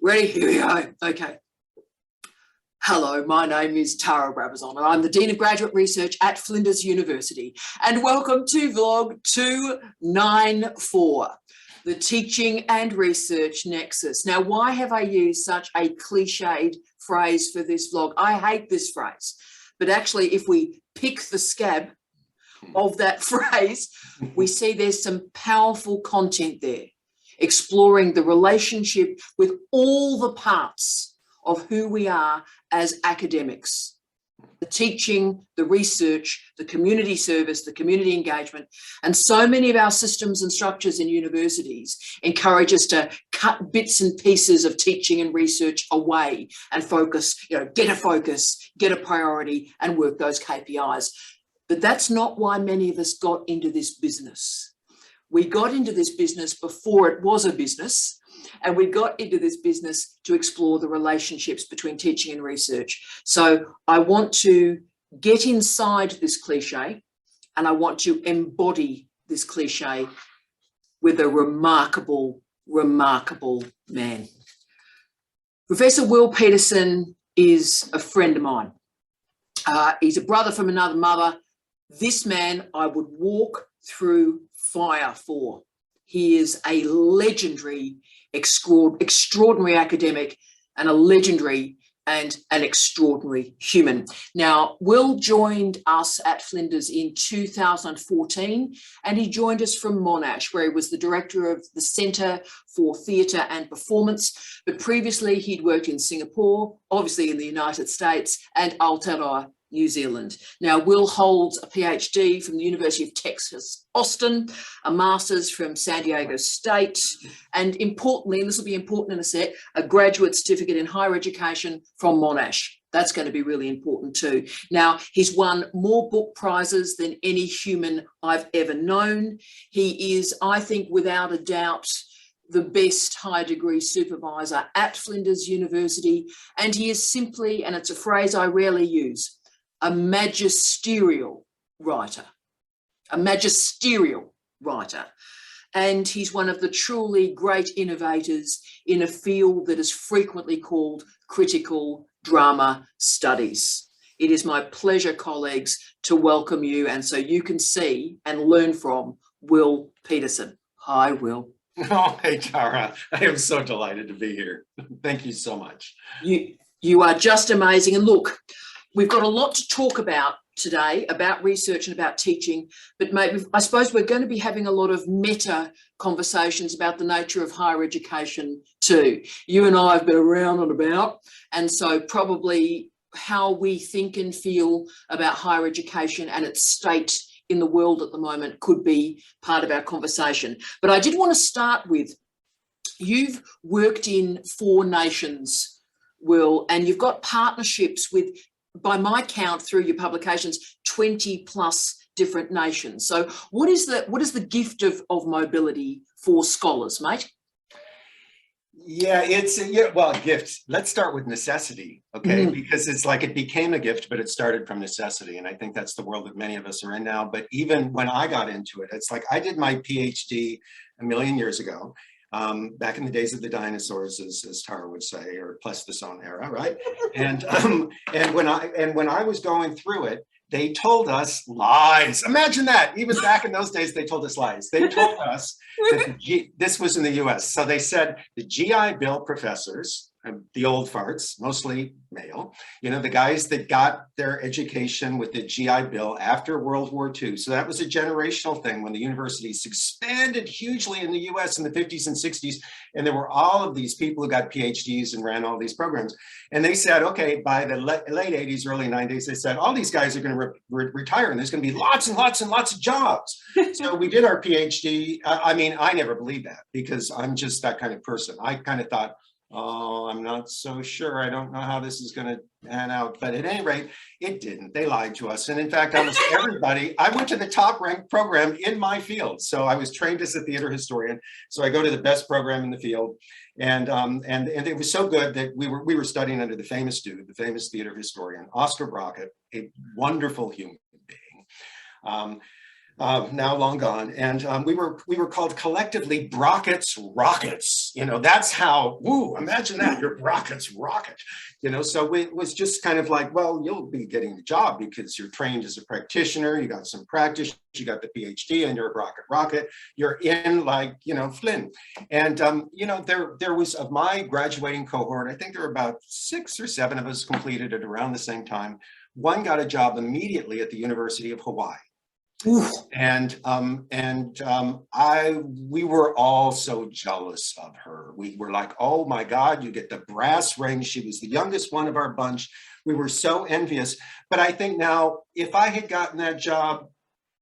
Ready? Here we go. Okay. Hello, my name is Tara Brabazon, and I'm the Dean of Graduate Research at Flinders University. And welcome to Vlog 294, the Teaching and Research Nexus. Now, why have I used such a cliched phrase for this vlog? I hate this phrase, but actually, if we pick the scab of that phrase, we see there's some powerful content there, exploring the relationship with all the parts of who we are as academics. The teaching, the research, the community service, the community engagement, and so many of our systems and structures in universities encourage us to cut bits and pieces of teaching and research away and focus, get a priority and work those KPIs. But that's not why many of us got into this business. We got into this business before it was a business, and we got into this business to explore the relationships between teaching and research. So I want to get inside this cliche, and I want to embody this cliche with a remarkable, remarkable man. Professor Will Peterson is a friend of mine. He's a brother from another mother. This man I would walk through fire for. He is a legendary, extraordinary academic and a legendary and an extraordinary human. Now, Will joined us at Flinders in 2014, and he joined us from Monash, where he was the director of the Centre for Theatre and Performance. But previously, he'd worked in Singapore, obviously in the United States, and Aotearoa, New Zealand. Now, Will holds a PhD from the University of Texas, Austin, a master's from San Diego State, and importantly, and this will be important in a sec, a graduate certificate in higher education from Monash. That's going to be really important too. Now, he's won more book prizes than any human I've ever known. He is, I think, without a doubt, the best high degree supervisor at Flinders University. And he is simply, and it's a phrase I rarely use, a magisterial writer, And he's one of the truly great innovators in a field that is frequently called critical drama studies. It is my pleasure, colleagues, to welcome you, and so you can see and learn from Will Peterson. Hi, Will. Oh, hey, Tara. I am so delighted to be here. Thank you so much. You are just amazing. And look, we've got a lot to talk about today, about research and about teaching, but maybe I suppose we're going to be having a lot of meta conversations about the nature of higher education too. You and I have been around and about, and so probably how we think and feel about higher education and its state in the world at the moment could be part of our conversation. But I did want to start with, you've worked in 4 nations, Will, and you've got partnerships with, by my count through your publications, 20 plus different nations. So what is the gift of mobility for scholars, mate? Yeah, well, gift. Let's start with necessity, okay? Because it's like it became a gift, but it started from necessity. And I think that's the world that many of us are in now. But even when I got into it, it's like I did my PhD a million years ago. Back in the days of the dinosaurs, as Tara would say, or Pleistocene era, right? And when I was going through it, they told us lies. Imagine that. Even back in those days, they told us lies. They told us that this was in the US. So they said the GI Bill professors, the old farts, mostly male, the guys that got their education with the GI Bill after World War II. So that was a generational thing when the universities expanded hugely in the US in the 50s and 60s. And there were all of these people who got PhDs and ran all these programs. And they said, okay, by the late 80s, early 90s, they said, all these guys are going to retire and there's going to be lots and lots and lots of jobs. So we did our PhD. I mean, I never believed that because I'm just that kind of person. I kind of thought, oh, I'm not so sure. I don't know how this is going to pan out. But at any rate, it didn't. They lied to us. And in fact, almost everybody, I went to the top ranked program in my field. So I was trained as a theater historian. So I go to the best program in the field. And it was so good that we were studying under the famous dude, the famous theater historian, Oscar Brockett, a wonderful human being. Now long gone, and we were called collectively Brockett's Rockets. rockets, that's how, woo, imagine that, your rockets rocket, so it was just kind of like, well, you'll be getting the job because you're trained as a practitioner, you got some practice, you got the PhD, and you're a rocket, you're in like, Flynn. And, there was, of my graduating cohort, I think there were about 6 or 7 of us completed at around the same time. One got a job immediately at the University of Hawaii. Oof. And we were all so jealous of her. We were like, oh my God, you get the brass ring. She was the youngest one of our bunch. We were so envious. But I think now, if I had gotten that job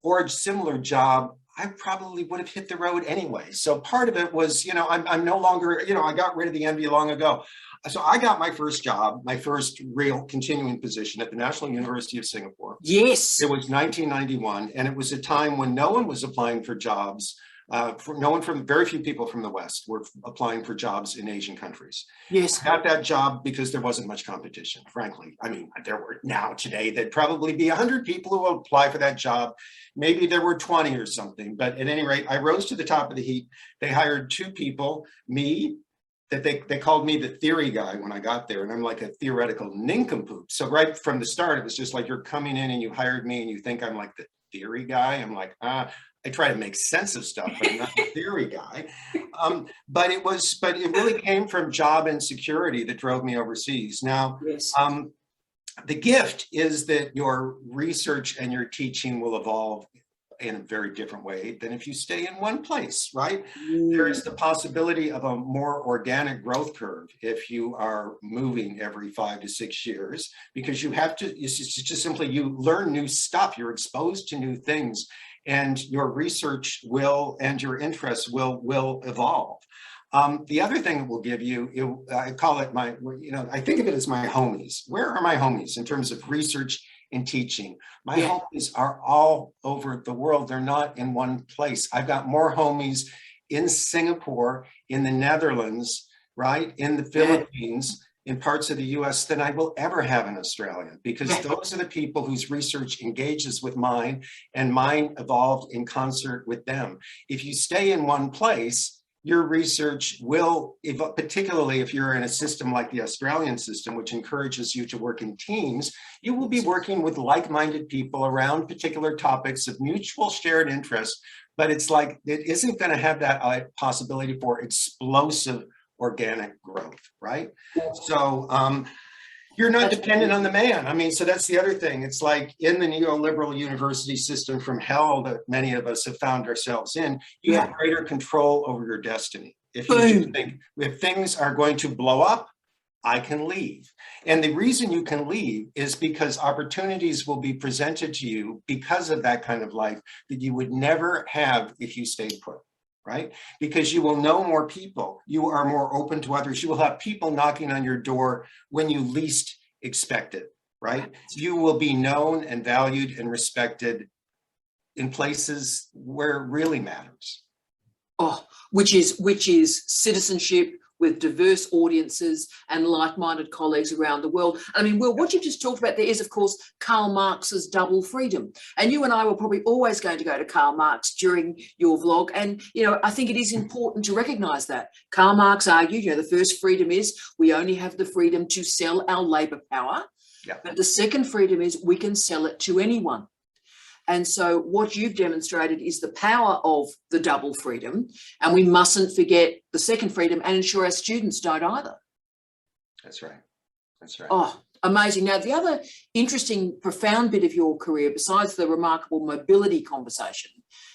or a similar job, I probably would have hit the road anyway. So part of it was, I'm no longer, I got rid of the envy long ago. So I got my first job, my first real continuing position at the National University of Singapore. Yes. It was 1991, and it was a time when no one was applying for jobs. Very few people from the West were applying for jobs in Asian countries. Yes. I got that job because there wasn't much competition, frankly. I mean, there were today, there'd probably be 100 people who will apply for that job. Maybe there were 20 or something, but at any rate, I rose to the top of the heap. They hired 2 people, me, that they called me the theory guy when I got there, and I'm like a theoretical nincompoop. So right from the start, it was just like, you're coming in and you hired me and you think I'm like the theory guy. I'm like, I try to make sense of stuff, but I'm not the theory guy. But it really came from job insecurity that drove me overseas. Now, yes. The gift is that your research and your teaching will evolve in a very different way than if you stay in one place, right? There is the possibility of a more organic growth curve if you are moving every 5 to 6 years, because you have to, it's just simply, you learn new stuff, you're exposed to new things, and your research and your interests will evolve. The other thing it will give you, I call it I think of it as my homies. Where are my homies in terms of research and teaching? My homies are all over the world. They're not in one place. I've got more homies in Singapore, in the Netherlands, right, in the Philippines, in parts of the US than I will ever have in Australia, because those are the people whose research engages with mine, and mine evolved in concert with them. If you stay in one place, your research will, particularly if you're in a system like the Australian system, which encourages you to work in teams, you will be working with like-minded people around particular topics of mutual shared interest, but it's like, it isn't going to have that possibility for explosive organic growth, right? So you're not dependent on the man. I mean, so that's the other thing. It's like in the neoliberal university system from hell that many of us have found ourselves in, you have greater control over your destiny. If you just think, if things are going to blow up, I can leave. And the reason you can leave is because opportunities will be presented to you because of that kind of life that you would never have if you stayed put. Right? Because you will know more people, you are more open to others, you will have people knocking on your door when you least expect it, right? You will be known and valued and respected in places where it really matters. Oh, which is citizenship with diverse audiences and like-minded colleagues around the world. I mean, Will, what you've just talked about there is, of course, Karl Marx's double freedom. And you and I were probably always going to go to Karl Marx during your vlog. And, I think it is important to recognise that. Karl Marx argued, the first freedom is we only have the freedom to sell our labour power. Yeah. But the second freedom is we can sell it to anyone. And so what you've demonstrated is the power of the double freedom, and we mustn't forget the second freedom and ensure our students don't either. That's right. That's right. Oh, amazing. Now, the other interesting, profound bit of your career, besides the remarkable mobility conversation,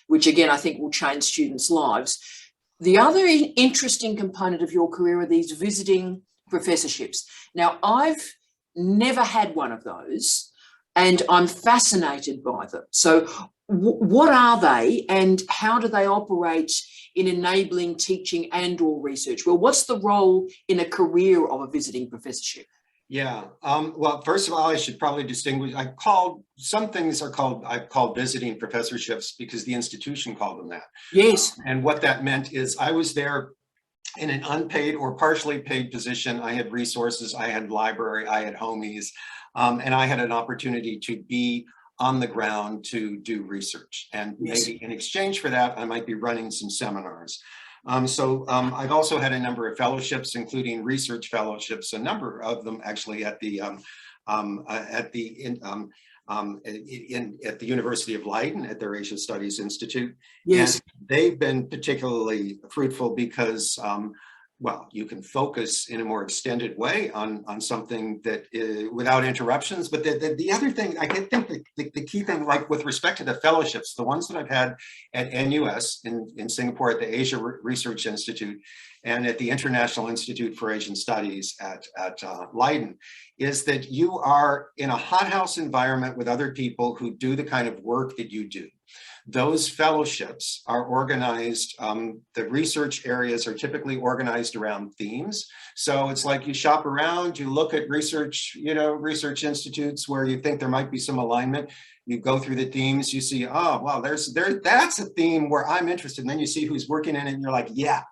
which again, I think will change students' lives, the other interesting component of your career are these visiting professorships. Now, I've never had one of those, and I'm fascinated by them. So what are they, and how do they operate in enabling teaching and or research? Well, what's the role in a career of a visiting professorship? Yeah, well, first of all, I should probably distinguish, I've called visiting professorships because the institution called them that. Yes. And what that meant is I was there in an unpaid or partially paid position. I had resources, I had library, I had homies, and I had an opportunity to be on the ground to do research. And maybe in exchange for that, I might be running some seminars. I've also had a number of fellowships, including research fellowships, a number of them actually at the University of Leiden at their Asia Studies Institute. Yes. And they've been particularly fruitful because well, you can focus in a more extended way on something that without interruptions. But the other thing, I think the key thing, like with respect to the fellowships, the ones that I've had at NUS in Singapore at the Asia Research Institute and at the International Institute for Asian Studies at Leiden, is that you are in a hothouse environment with other people who do the kind of work that you do. Those fellowships are organized, the research areas are typically organized around themes. So it's like you shop around, you look at research, research institutes where you think there might be some alignment. You go through the themes, you see, oh, wow, that's a theme where I'm interested. And then you see who's working in it and you're like, yeah,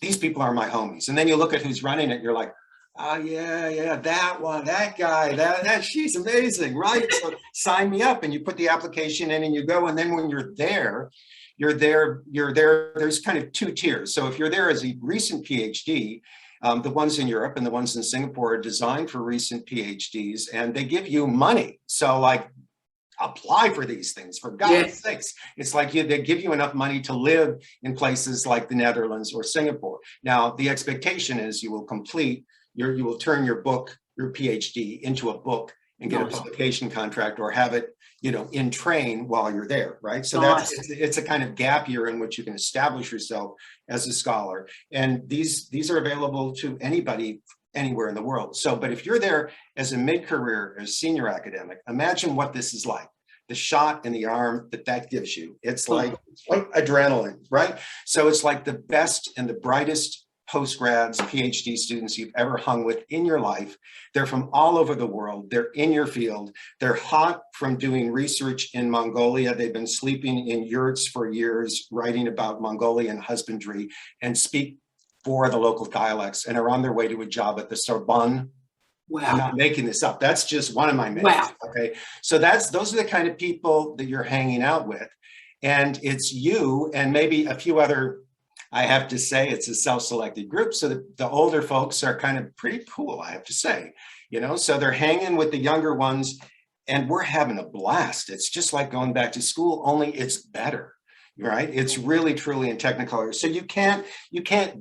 these people are my homies. And then you look at who's running it and you're like, oh yeah, that one, that guy, that she's amazing, right? So sign me up, and you put the application in and you go. And then when you're there, there's kind of two tiers. So if you're there as a recent PhD, the ones in Europe and the ones in Singapore are designed for recent PhDs, and they give you money. So like, apply for these things, for God's sakes. It's like they give you enough money to live in places like the Netherlands or Singapore. Now, the expectation is you will turn your PhD into a book and get a publication contract or have it, in train while you're there, right? So it's a kind of gap year in which you can establish yourself as a scholar. And these are available to anybody anywhere in the world. So, but if you're there as a mid-career, as senior academic, imagine what this is like. The shot in the arm that gives you. It's like adrenaline, right? So it's like the best and the brightest postgrads, PhD students you've ever hung with in your life. They're from all over the world. They're in your field. They're hot from doing research in Mongolia. They've been sleeping in yurts for years, writing about Mongolian husbandry, and speak for the local dialects, and are on their way to a job at the Sorbonne. Wow. I'm not making this up. That's just one of my names. Wow. Okay. So those are the kind of people that you're hanging out with. And it's you and maybe a few other, I have to say, it's a self-selected group. So the older folks are kind of pretty cool, I have to say, so they're hanging with the younger ones and we're having a blast. It's just like going back to school, only it's better, right? It's really, truly in Technicolor. So you can't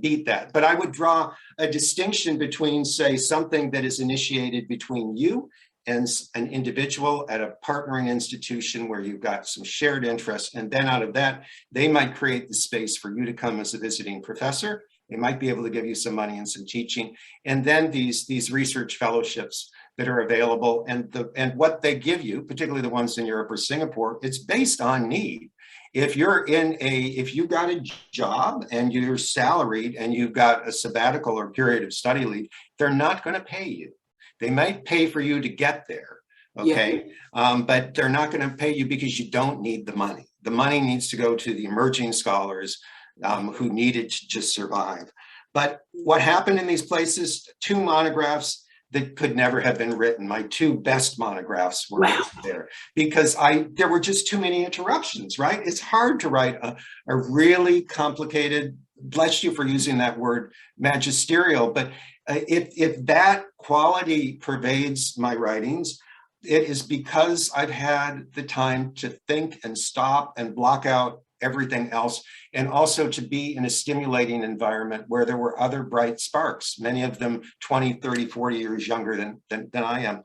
beat that. But I would draw a distinction between, say, something that is initiated between you and an individual at a partnering institution where you've got some shared interests. And then out of that, they might create the space for you to come as a visiting professor. They might be able to give you some money and some teaching. And then these research fellowships that are available, and what they give you, particularly the ones in Europe or Singapore, it's based on need. If you've got a job and you're salaried and you've got a sabbatical or period of study leave, they're not going to pay you. They might pay for you to get there, okay? Yeah. But they're not going to pay you because you don't need the money. The money needs to go to the emerging scholars who need it to just survive. But what happened in these places, 2 monographs that could never have been written. My 2 best monographs were there because there were just too many interruptions, right? It's hard to write a really complicated, bless you for using that word, magisterial, but if that quality pervades my writings, it is because I've had the time to think and stop and block out everything else, and also to be in a stimulating environment where there were other bright sparks, many of them 20, 30, 40 years younger than I am.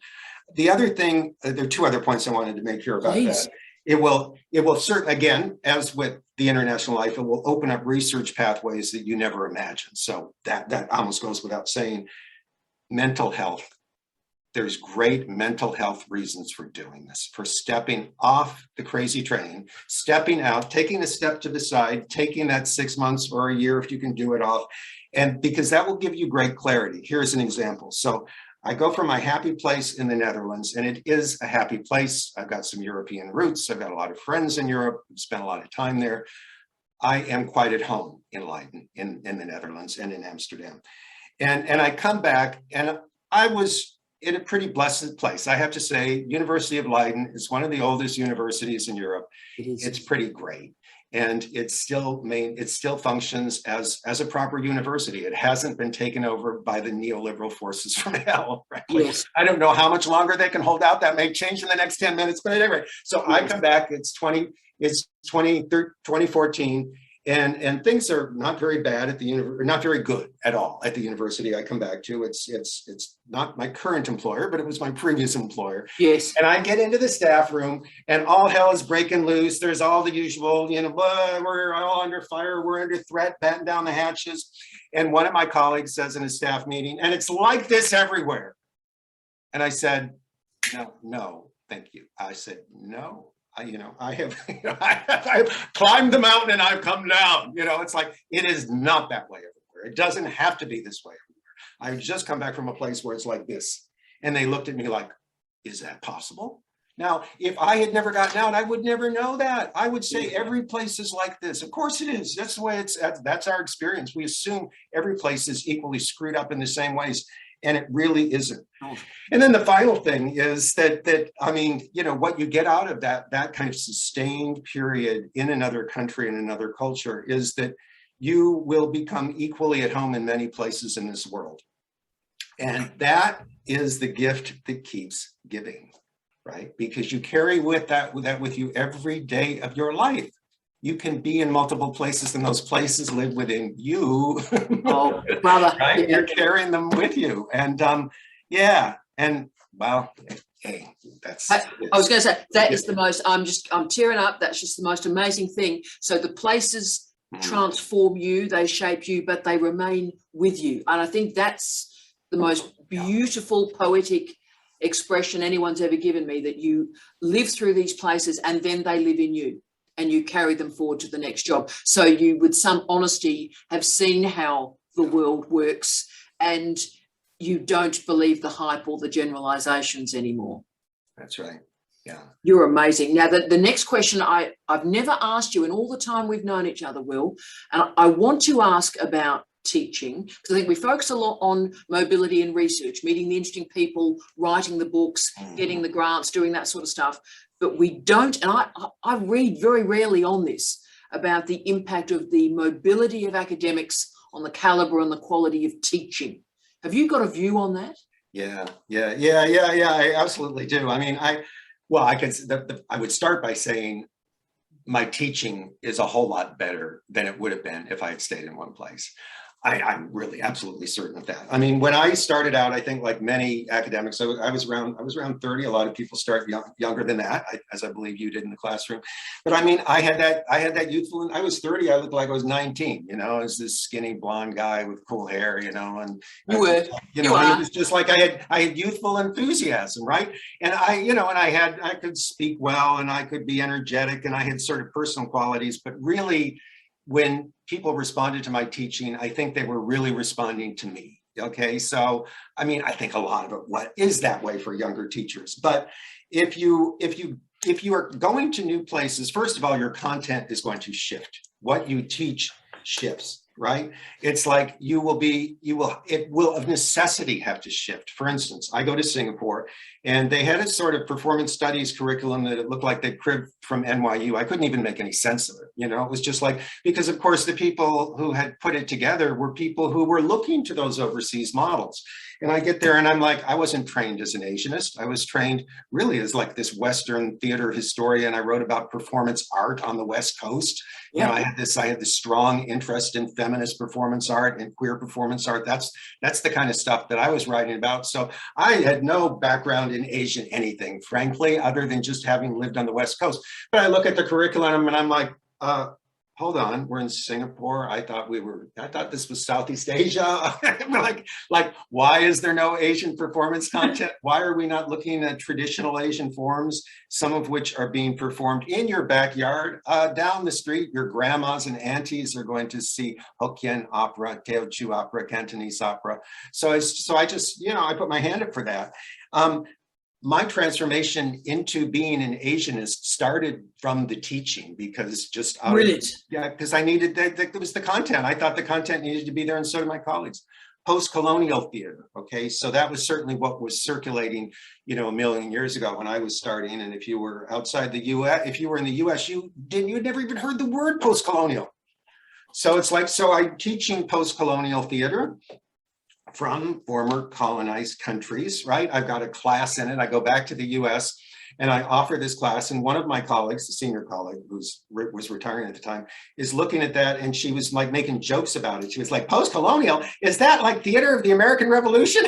The other thing, there are 2 other points I wanted to make here about that. It will certainly, again, as with the international life, it will open up research pathways that you never imagined. So that almost goes without saying. Mental health. There's great mental health reasons for doing this, for stepping off the crazy train, stepping out, taking a step to the side, taking that 6 months or a year if you can do it off, and because that will give you great clarity. Here's an example. So I go from my happy place in the Netherlands, and it is a happy place. I've got some European roots. I've got a lot of friends in Europe. I've spent a lot of time there. I am quite at home in Leiden, in the Netherlands and in Amsterdam. And I come back, and I was in a pretty blessed place. I have to say, University of Leiden is one of the oldest universities in Europe. It's pretty great. And it still functions as a proper university. It hasn't been taken over by the neoliberal forces from hell, frankly. Yes. I don't know how much longer they can hold out. That may change in the next 10 minutes, but anyway, so I come back, it's 2014, and things are not very bad at the university, not very good at all at the university I come back to. It's not my current employer, but it was my previous employer. Yes. And I get into the staff room and all hell is breaking loose. There's all the usual, we're all under fire, we're under threat, batten down the hatches. And one of my colleagues says in a staff meeting, and it's like this everywhere. And I said, no, thank you. I said, no. I have climbed the mountain and I've come down. It's like, it is not that way everywhere. It doesn't have to be this way everywhere. I've just come back from a place where it's like this. And they looked at me like, is that possible? Now, if I had never gotten out, I would never know that. I would say every place is like this. Of course it is. That's the way that's our experience. We assume every place is equally screwed up in the same ways. And it really isn't. And then the final thing is that what you get out of that kind of sustained period in another country, in another culture, is that you will become equally at home in many places in this world. And that is the gift that keeps giving, right? Because you carry that with you every day of your life. You can be in multiple places and those places live within you. Oh, brother. Right? Yeah. You're carrying them with you. And and well, hey, that's I was going to say that is the most, I'm tearing up. That's just the most amazing thing. So the places transform you, they shape you, but they remain with you. And I think that's the most beautiful poetic expression anyone's ever given me, that you live through these places and then they live in you. And you carry them forward to the next job. So you, with some honesty, have seen how the world works and you don't believe the hype or the generalizations anymore. That's right. Yeah. You're amazing. Now, the next question I've never asked you in all the time we've known each other, Will, and I want to ask about teaching, because I think we focus a lot on mobility and research, meeting the interesting people, writing the books, getting the grants, doing that sort of stuff. But we don't, and I read very rarely on this, about the impact of the mobility of academics on the caliber and the quality of teaching. Have you got a view on that? Yeah. I absolutely do. I mean, I would start by saying my teaching is a whole lot better than it would have been if I had stayed in one place. I'm really absolutely certain of that. I mean, when I started out, I think like many academics, I was around 30. A lot of people start younger than that, as I believe you did in the classroom. But I mean, I had that youthful. I was 30. I looked like I was 19. I was this skinny blonde guy with cool hair. And you were. It was just like I had youthful enthusiasm, right? And I could speak well, and I could be energetic, and I had sort of personal qualities. But really, when people responded to my teaching, I think they were really responding to me. Okay, so I mean, I think a lot of it is that way for younger teachers. But if you are going to new places, first of all, your content is going to shift. What you teach shifts, right? It's like it will of necessity have to shift. For instance, I go to Singapore and they had a sort of performance studies curriculum that it looked like they cribbed from NYU. I couldn't even make any sense of it. It was just like, because of course the people who had put it together were people who were looking to those overseas models. And I get there and I'm like, I wasn't trained as an Asianist. I was trained really as like this Western theater historian. I wrote about performance art on the West Coast. I had this strong interest in feminist performance art and queer performance art. That's the kind of stuff that I was writing about. So I had no background in Asian anything, frankly, other than just having lived on the West Coast. But I look at the curriculum and I'm like, hold on, we're in Singapore. I thought this was Southeast Asia. like, why is there no Asian performance content? Why are we not looking at traditional Asian forms, some of which are being performed in your backyard? Down the street, your grandmas and aunties are going to see Hokkien opera, Teochew opera, Cantonese opera. So I just, I put my hand up for that. My transformation into being an Asianist started from the teaching, because because I needed that. It was the content. I thought the content needed to be there, and so did my colleagues. post-colonial theater. Okay, so that was certainly what was circulating, you know, a million years ago when I was starting. And if you were outside the US, if you were in the US, you'd never even heard the word post-colonial. So it's like, so I'm teaching post-colonial theater from former colonized countries, right? I've got a class in it. I go back to the US and I offer this class, and one of my colleagues, the senior colleague who was retiring at the time, is looking at that, and she was like making jokes about it. She was like, post-colonial, is that like theater of the American Revolution?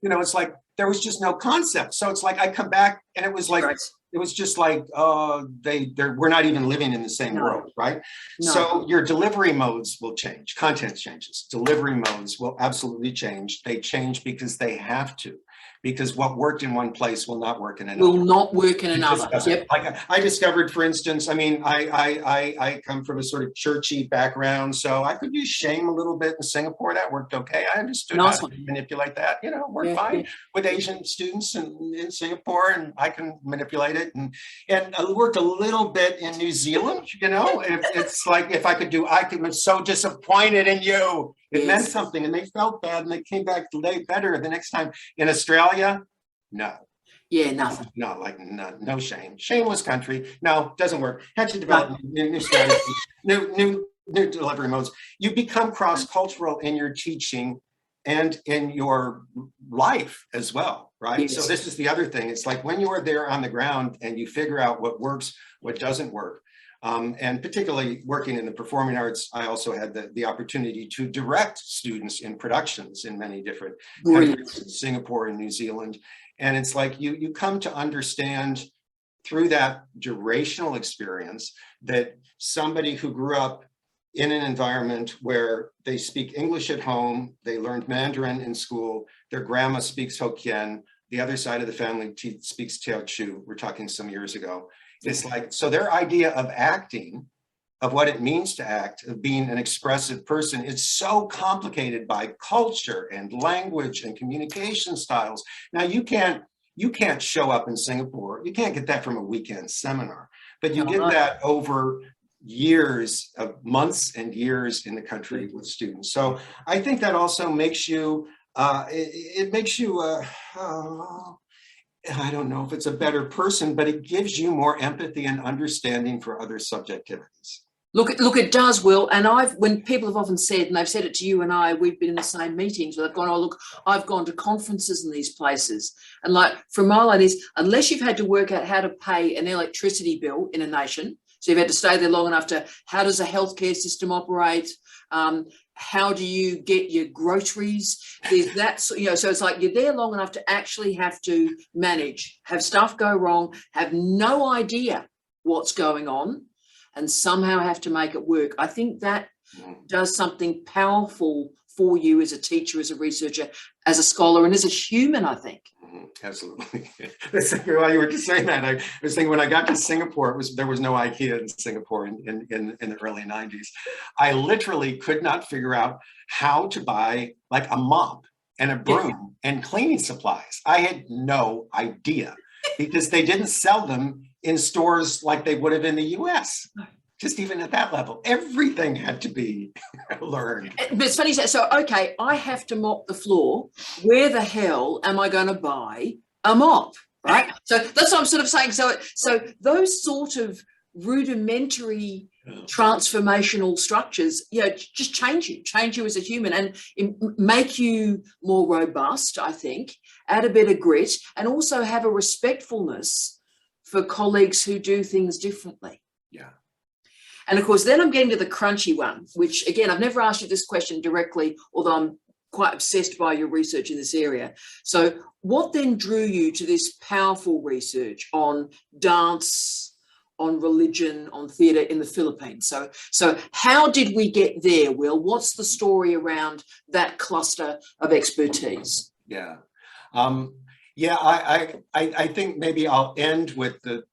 You know, it's like, there was just no concept. So it's like, I come back and it was like, right. It was just like, we're not even living in the same world, right? No. So your delivery modes will change, content changes. Delivery modes will absolutely change. They change because they have to. Because what worked in one place will not work in another. Will not work in another. Yep. Like I discovered, for instance, I mean, I come from a sort of churchy background, so I could use shame a little bit in Singapore. That worked okay. I understood how to manipulate that. You know, worked fine with Asian students in Singapore, and I can manipulate it. And I worked a little bit in New Zealand. You know, it's like if I could do, I'm so disappointed in you. It meant something, and they felt bad, and they came back better the next time. In Australia, no. Yeah, nothing. No, like no shame. Shameless country. No, doesn't work. Had to develop new strategies, new delivery modes. You become cross-cultural in your teaching and in your life as well, right? Yes. So this is the other thing. It's like when you are there on the ground and you figure out what works, what doesn't work. And particularly working in the performing arts, I also had the opportunity to direct students in productions in many different countries, Singapore and New Zealand. And it's like you come to understand through that durational experience that somebody who grew up in an environment where they speak English at home, they learned Mandarin in school, their grandma speaks Hokkien, the other side of the family speaks Teochew. We're talking some years ago. It's like, so their idea of acting, of what it means to act, of being an expressive person, is so complicated by culture and language and communication styles. Now you can't show up in Singapore. You can't get that from a weekend seminar, but you get that over years of months and years in the country with students. So I think that also makes you, it makes you, I don't know if it's a better person, but it gives you more empathy and understanding for other subjectivities. Look, it does, Will. And when people have often said, and they've said it to you and I, we've been in the same meetings where they've gone, oh, look, I've gone to conferences in these places. And like, from my line is, unless you've had to work out how to pay an electricity bill in a nation, so you've had to stay there long enough to, how does a healthcare system operate? How do you get your groceries? There's that, you know, so it's like you're there long enough to actually have to manage, have stuff go wrong, have no idea what's going on, and somehow have to make it work. I think that does something powerful for you as a teacher, as a researcher, as a scholar, and as a human, I think. Absolutely. While you were just saying that, I was thinking when I got to Singapore, there was no IKEA in Singapore in the early 90s. I literally could not figure out how to buy like a mop and a broom and cleaning supplies. I had no idea because they didn't sell them in stores like they would have in the US. Just even at that level, everything had to be learned. But it's funny, so okay, I have to mop the floor. Where the hell am I going to buy a mop, right? So that's what I'm sort of saying. So those sort of rudimentary transformational structures, just change you as a human and make you more robust, I think, add a bit of grit, and also have a respectfulness for colleagues who do things differently. Yeah. And of course, then I'm getting to the crunchy one, which again, I've never asked you this question directly, although I'm quite obsessed by your research in this area. So what then drew you to this powerful research on dance, on religion, on theatre in the Philippines? So how did we get there, Will? What's the story around that cluster of expertise? Yeah. I think maybe I'll end with the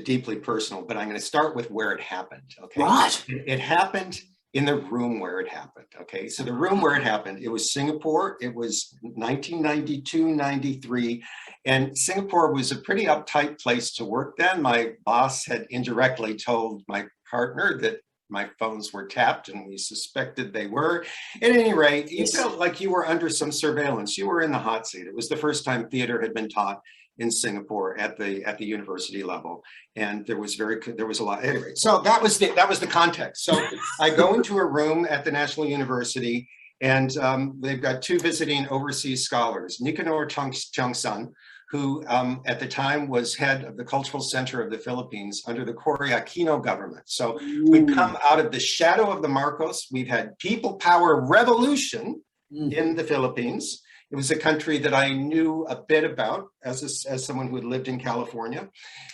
deeply personal, but I'm going to start with where it happened. Okay. Right. It happened in the room where it happened. Okay. So the room where it happened, it was Singapore. It was 1992, 93. And Singapore was a pretty uptight place to work then. My boss had indirectly told my partner that my phones were tapped, and we suspected they were. At any rate, you felt like you were under some surveillance. You were in the hot seat. It was the first time theater had been taught in Singapore at the university level, and there was a lot. Anyway, so that was the context. So I go into a room at the National University, and they've got two visiting overseas scholars, Nicanor Changsan, who at the time was head of the Cultural Center of the Philippines under the Cory Aquino government. So we've come out of the shadow of the Marcos. We've had people power revolution in the Philippines. It was a country that I knew a bit about as someone who had lived in California.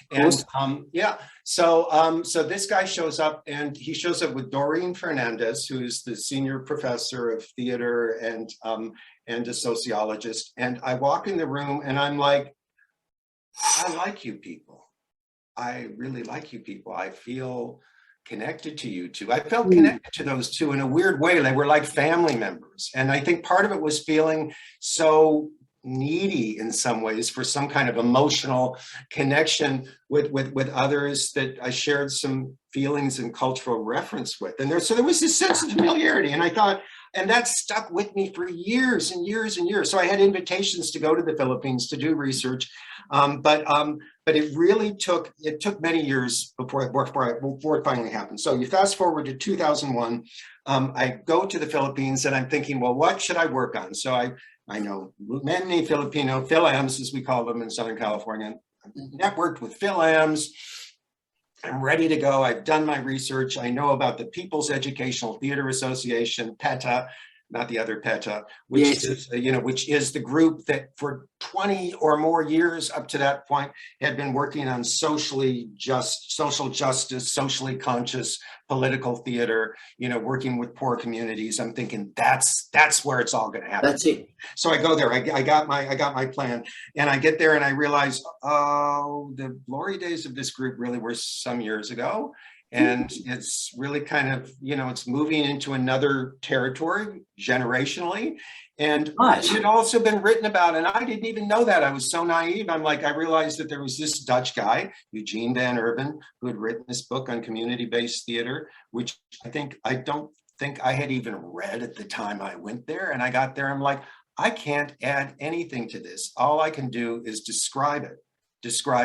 And so this guy shows up, and he shows up with Doreen Fernandez, who's the senior professor of theater and a sociologist. And I walk in the room and I'm like, I like you people. I really like you people. I feel connected to you two. I felt connected to those two in a weird way. They were like family members. And I think part of it was feeling so needy in some ways for some kind of emotional connection with others that I shared some feelings and cultural reference with. And so there was this sense of familiarity. And I thought, and that stuck with me for years and years and years. So I had invitations to go to the Philippines to do research, but it really took many years before it finally happened. So you fast forward to 2001, I go to the Philippines and I'm thinking, well, what should I work on? So I know many Filipino Philams, as we call them in Southern California. Networked with Philams. I'm ready to go. I've done my research. I know about the People's Educational Theater Association, PETA, not the other PETA, which is the group that for 20 or more years up to that point had been working on social justice, socially conscious political theater, working with poor communities. I'm thinking that's where it's all going to happen. That's it. So I go there. I got my plan, and I get there and I realize, oh, the glory days of this group really were some years ago. And it's really kind of, it's moving into another territory generationally. And it had also been written about, and I didn't even know that. I was so naive. I realized that there was this Dutch guy, Eugene van Urban, who had written this book on community-based theater, which I don't think I had even read at the time I went there. And I got there, I'm like, I can't add anything to this. All I can do is describe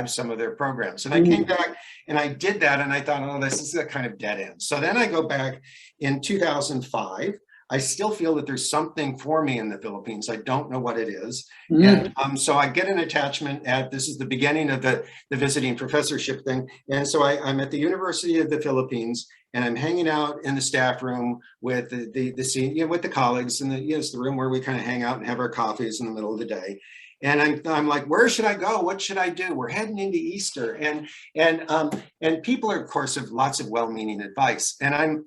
some of their programs. And I came back and I did that, and I thought, oh, this is a kind of dead end. So then I go back in 2005. I still feel that there's something for me in the Philippines. I don't know what it is. And so I get an attachment this is the beginning of the visiting professorship thing. And so I'm at the University of the Philippines, and I'm hanging out in the staff room with with the colleagues, and it's the room where we kind of hang out and have our coffees in the middle of the day. And I'm like, where should I go? What should I do? We're heading into Easter, and people are, of course, have lots of well-meaning advice. And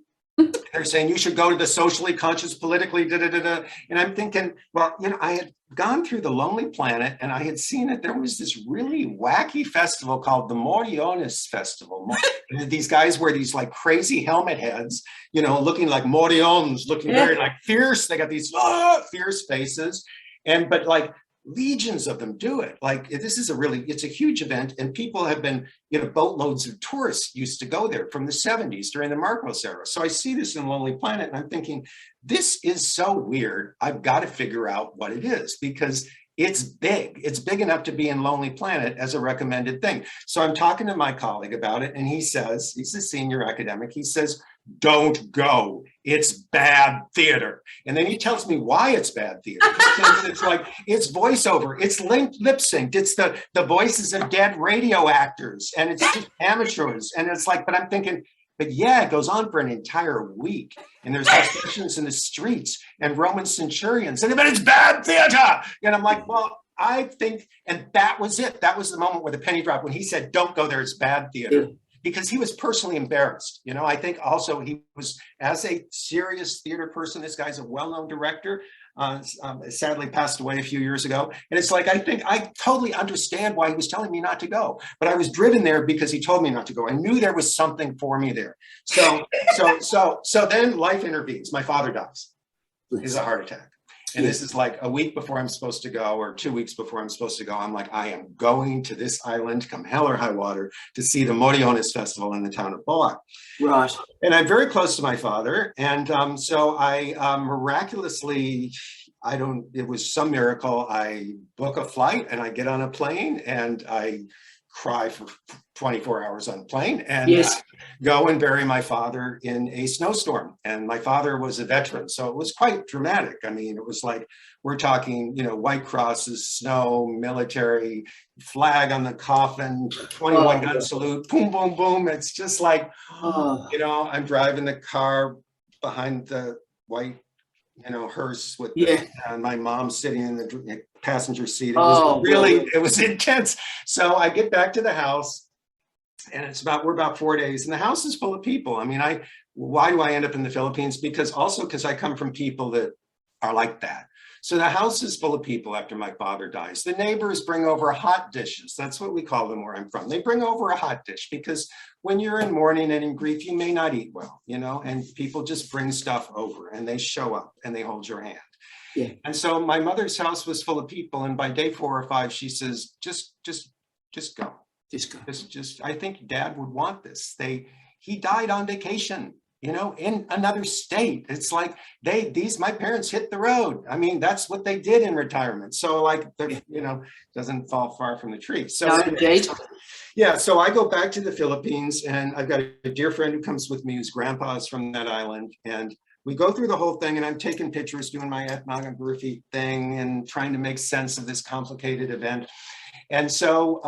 they're saying you should go to the socially conscious, politically And I'm thinking, well, I had gone through the Lonely Planet, and I had seen that there was this really wacky festival called the Morionis Festival. These guys wear these like crazy helmet heads, looking like Morions, looking very like fierce. They got these fierce faces, but like legions of them do it. Like it's a huge event, and people have been, boatloads of tourists used to go there from the 70s during the Marcos era. So I see this in Lonely Planet, and I'm thinking, this is so weird. I've got to figure out what it is, because it's big. It's big enough to be in Lonely Planet as a recommended thing. So I'm talking to my colleague about it, and he says, he's a senior academic, he says, don't go. It's bad theater. And then he tells me why it's bad theater. It's like, it's voiceover, it's lip synced, it's the voices of dead radio actors, and it's just amateurs. And it's like, but I'm thinking, but yeah, it goes on for an entire week. And there's processions in the streets and Roman centurions. But it's bad theater. And I'm like, well, I think, and that was it. That was the moment where the penny dropped, when he said, don't go there, it's bad theater. Because he was personally embarrassed. I think also he was, as a serious theater person, this guy's a well-known director, sadly passed away a few years ago. And it's like, I think I totally understand why he was telling me not to go, but I was driven there because he told me not to go. I knew there was something for me there. So then life intervenes. My father dies. He has a heart attack. And this is like a week before I'm supposed to go, or 2 weeks before I'm supposed to go. I'm like, I am going to this island, come hell or high water, to see the Morionis Festival in the town of Boac. Right. And I'm very close to my father. And so I miraculously, it was some miracle. I book a flight and I get on a plane and I cry for 24 hours on a plane and go and bury my father in a snowstorm. And my father was a veteran, so it was quite dramatic. I mean, it was like, we're talking, you know, white crosses, snow, military, flag on the coffin, 21 gun salute, boom, boom, boom. It's just like, you know, I'm driving the car behind the white, you know, hearse with and my mom sitting in the passenger seat. It was it was intense. So I get back to the house and we're about 4 days and the house is full of people. I mean, why do I end up in the Philippines? Because I come from people that are like that. So the house is full of people after my father dies. The neighbors bring over hot dishes. That's what we call them where I'm from. They bring over a hot dish because when you're in mourning and in grief, you may not eat well, you know, and people just bring stuff over and they show up and they hold your hand. Yeah. And so my mother's house was full of people. And by day 4 or 5, she says, just go. Just, I think Dad would want this. He died on vacation, you know, in another state. It's like my parents hit the road. I mean, that's what they did in retirement. So like, you know, doesn't fall far from the tree. So so I go back to the Philippines and I've got a dear friend who comes with me whose grandpa is from that island. And we go through the whole thing and I'm taking pictures, doing my ethnography thing and trying to make sense of this complicated event. And so,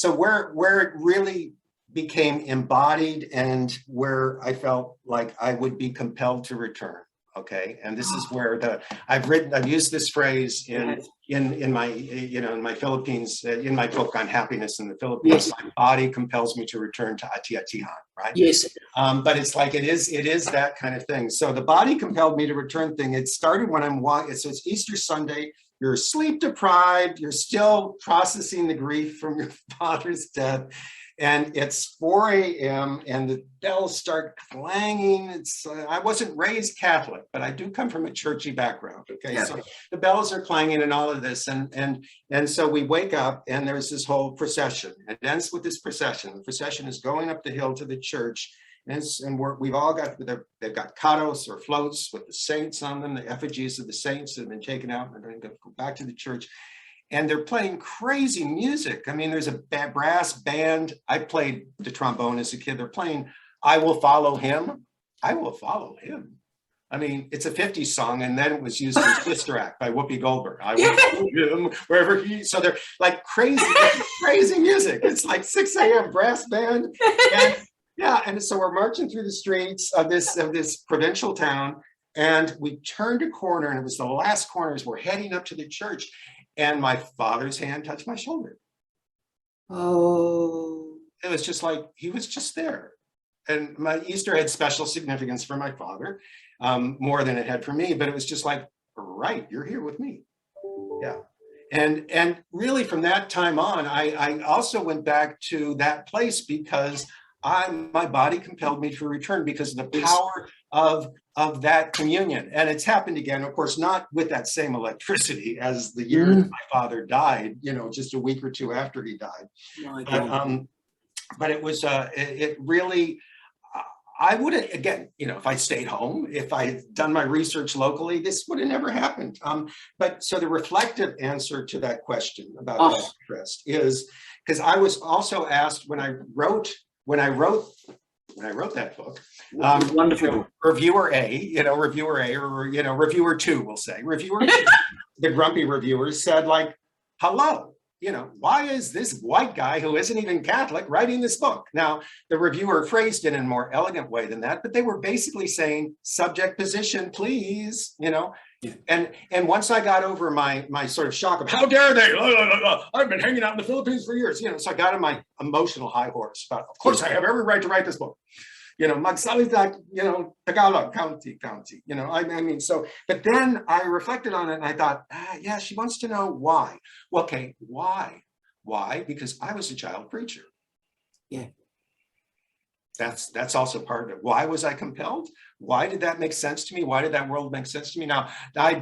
where it really became embodied and where I felt like I would be compelled to return. Okay. And this is where I've used this phrase in my, you know, in my Philippines, in my book on happiness in the Philippines, my body compels me to return to Ati-Atihan, right? Yes. But it's like, it is that kind of thing. So the body compelled me to return thing. It started when so it's Easter Sunday. You're sleep deprived. You're still processing the grief from your father's death. And it's 4 a.m. and the bells start clanging. I wasn't raised Catholic, but I do come from a churchy background. Okay, so the bells are clanging and all of this, and so we wake up and there's this whole procession. It ends with this procession. The procession is going up the hill to the church, and we've all got they've got caros or floats with the saints on them, the effigies of the saints that have been taken out, and they're going to go back to the church. And they're playing crazy music. I mean, there's a brass band. I played the trombone as a kid. They're playing I Will Follow Him. I Will Follow Him. I mean, it's a 50s song, and then it was used in Sister Act by Whoopi Goldberg. I will follow him wherever so they're like crazy music. It's like 6 a.m. brass band. And so we're marching through the streets of this provincial town, and we turned a corner, and it was the last corner as we're heading up to the church. And my father's hand touched my shoulder. Oh. It was just like, he was just there. And my Easter had special significance for my father, more than it had for me, but it was just like, right, you're here with me. Yeah. And really from that time on, I also went back to that place because my body compelled me to return because of the power of that communion. And it's happened again, of course, not with that same electricity as the year that my father died, you know, just a week or two after he died. But it was, it really, I would have, again, you know, if I stayed home, if I had done my research locally, this would have never happened. But so the reflective answer to that question about interest is, because I was also asked when I wrote that book, wonderful. Reviewer A, or, reviewer 2, we'll say. Reviewer 2, the grumpy reviewer said, like, hello, why is this white guy who isn't even Catholic writing this book? Now, the reviewer phrased it in a more elegant way than that, but they were basically saying, subject position, please, And once I got over my sort of shock of how dare they, I've been hanging out in the Philippines for years, so I got on my emotional high horse about, of course I have every right to write this book. Magsalita, Tagalog, county, I mean, so, but then I reflected on it and I thought, yeah, she wants to know why. Well, okay, why? Why? Because I was a child preacher. Yeah. That's also part of it. Why was I compelled? Why did that make sense to me? Why did that world make sense to me? Now, I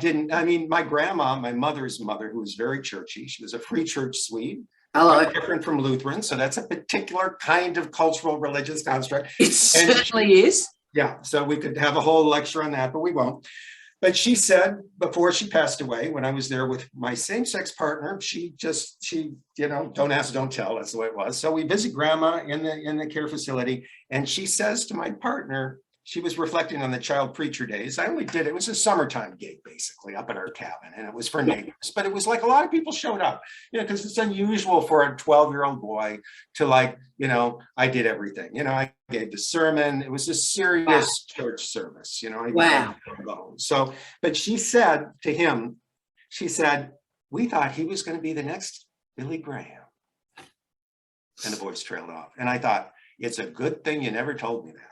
mean, my grandma, my mother's mother, who was very churchy, she was a free church Swede. Hello. Quite different from Lutheran. So that's a particular kind of cultural religious construct. It certainly is. Yeah. So we could have a whole lecture on that, but we won't. But she said before she passed away, when I was there with my same-sex partner, she, you know, don't ask, don't tell. That's the way it was. So we visit grandma in the care facility, and she says to my partner, she was reflecting on the child preacher days. I only did, it was a summertime gig, basically, up at our cabin, and it was for neighbors. But it was like a lot of people showed up, you know, because it's unusual for a 12-year-old boy to, like, you know, I did everything. You know, I gave the sermon. It was a serious church service, you know. Wow. So, but she said to him, she said, we thought he was going to be the next Billy Graham. And the voice trailed off. And I thought, it's a good thing you never told me that.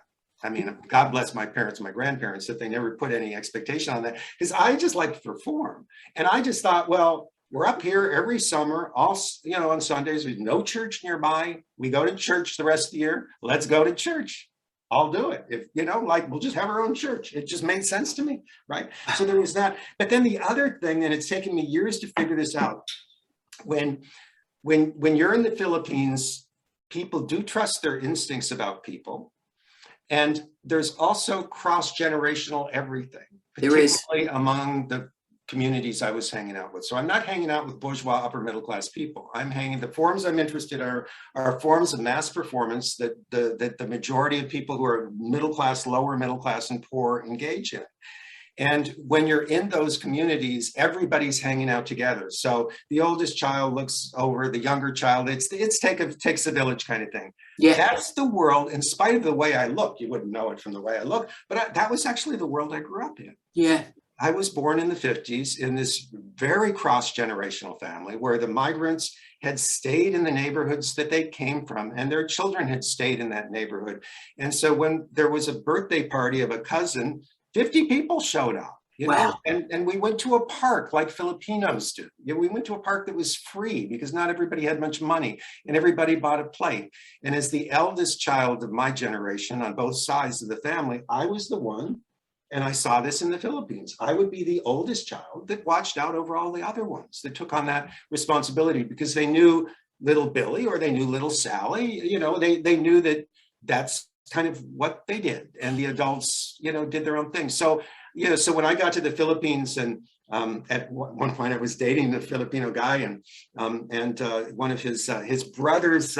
I mean, God bless my parents, my grandparents, that they never put any expectation on that, because I just like to perform. And I just thought, well, we're up here every summer, all, you know, on Sundays, there's no church nearby. We go to church the rest of the year. Let's go to church. I'll do it. If, you know, like, we'll just have our own church. It just made sense to me, right? So there was that. But then the other thing, and it's taken me years to figure this out, when you're in the Philippines, people do trust their instincts about people. And there's also cross-generational everything, particularly among the communities I was hanging out with. So I'm not hanging out with bourgeois upper middle class people. The forms I'm interested in are forms of mass performance that the majority of people who are middle class, lower middle class, and poor engage in. And when you're in those communities, everybody's hanging out together. So the oldest child looks over the younger child. It takes a village kind of thing. Yeah. That's the world, in spite of the way I look. You wouldn't know it from the way I look, but that was actually the world I grew up in. Yeah. I was born in the 50s in this very cross-generational family where the migrants had stayed in the neighborhoods that they came from, and their children had stayed in that neighborhood. And so when there was a birthday party of a cousin, 50 people showed up, you know, and we went to a park like Filipinos do. You know, we went to a park that was free because not everybody had much money, and everybody bought a plate. And as the eldest child of my generation on both sides of the family, I was the one, and I saw this in the Philippines. I would be the oldest child that watched out over all the other ones, that took on that responsibility because they knew little Billy or they knew little Sally, you know, they knew that that's kind of what they did, and the adults, you know, did their own thing. So, you know, so when I got to the Philippines, and at one point I was dating a Filipino guy, and one of his brothers,